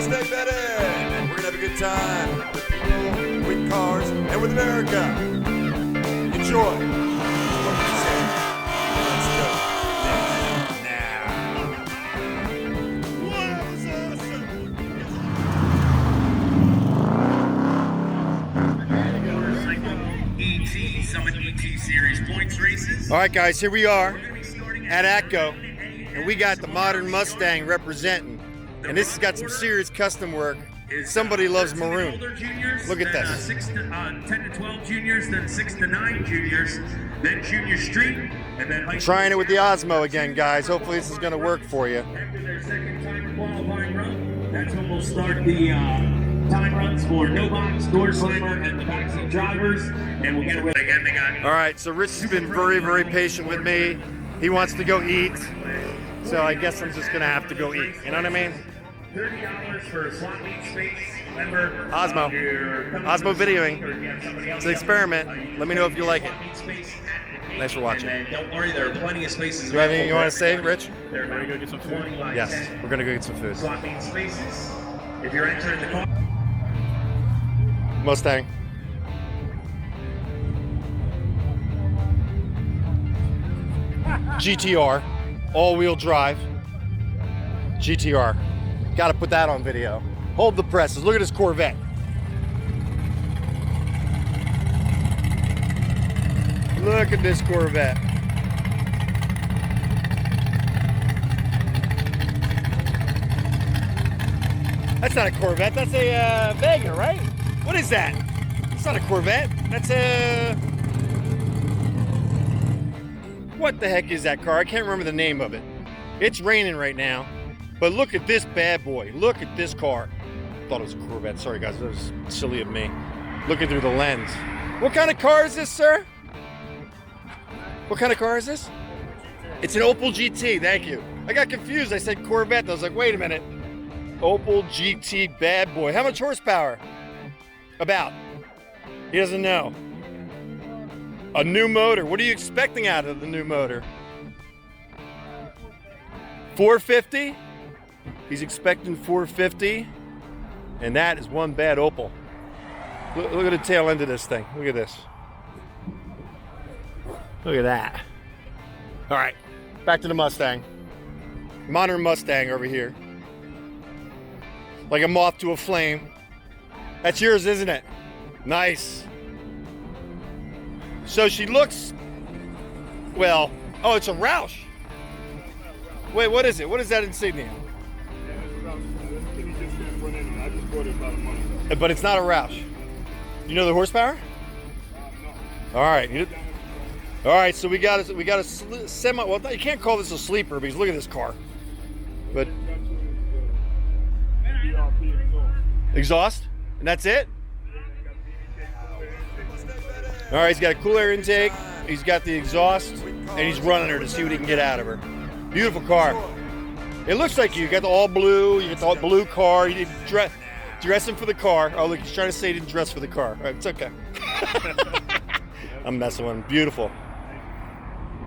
MustangMedic. We're gonna have a good time with people, with cars, and with America. Enjoy. Let's go. Now. That was awesome. ET, Summit ET Series points races. All right, guys, here we are at Atco, and we got the modern Mustang representing. And this has got some serious custom work. Somebody loves maroon. Look at this. 10 to 12 juniors, then 6 to 9 juniors, then junior street, and then high Trying it with the Osmo again, guys. Hopefully this is going to work for you. After their second time qualifying run, that's when we'll start the time runs for no box, door slammer, and the backseat drivers, and we'll get it again. They got. All right, so Rich has been very, very patient with me. He wants to go eat, so I guess I'm just going to have to go eat. You know what I mean? $30 for a slot meet space. Remember, Osmo videoing. It's an experiment. Let me know if you like it. Thanks for watching. And don't worry, there are plenty of spaces. You have anything you want to say, Rich? They're going to go get some food. Yes, we're going to go get some food. Slot meet spaces. If you're entering the car. Mustang. GTR, all-wheel drive. GTR. Got to put that on video. Hold the presses. Look at this Corvette. Look at this Corvette. That's not a Corvette. That's a Vega, right? What is that? It's not a Corvette. That's a... What the heck is that car? I can't remember the name of it. It's raining right now. But look at this bad boy. Look at this car. Thought it was a Corvette. Sorry, guys. That was silly of me. Looking through the lens. What kind of car is this, sir? What kind of car is this? It's an Opel GT. Thank you. I got confused. I said Corvette. I was like, wait a minute. Opel GT bad boy. How much horsepower? About. He doesn't know. A new motor. What are you expecting out of the new motor? 450? He's expecting 450, and that is one bad Opel. Look at the tail end of this thing. Look at this. Look at that. All right, back to the Mustang. Modern Mustang over here. Like a moth to a flame. That's yours, isn't it? Nice. So she looks, well, oh, it's a Roush. Wait, what is it? What is that insignia? But it's not a Roush. You know the horsepower? All right. All right. So we got a semi. Well, you can't call this a sleeper because look at this car. But exhaust, and that's it. All right. He's got a cool air intake. He's got the exhaust, and he's running her to see what he can get out of her. Beautiful car. It looks like you got the all blue. You got the all blue car. You didn't dress him for the car. Oh, look, he's trying to say he didn't dress for the car. All right, it's okay. I'm messing with him. Beautiful.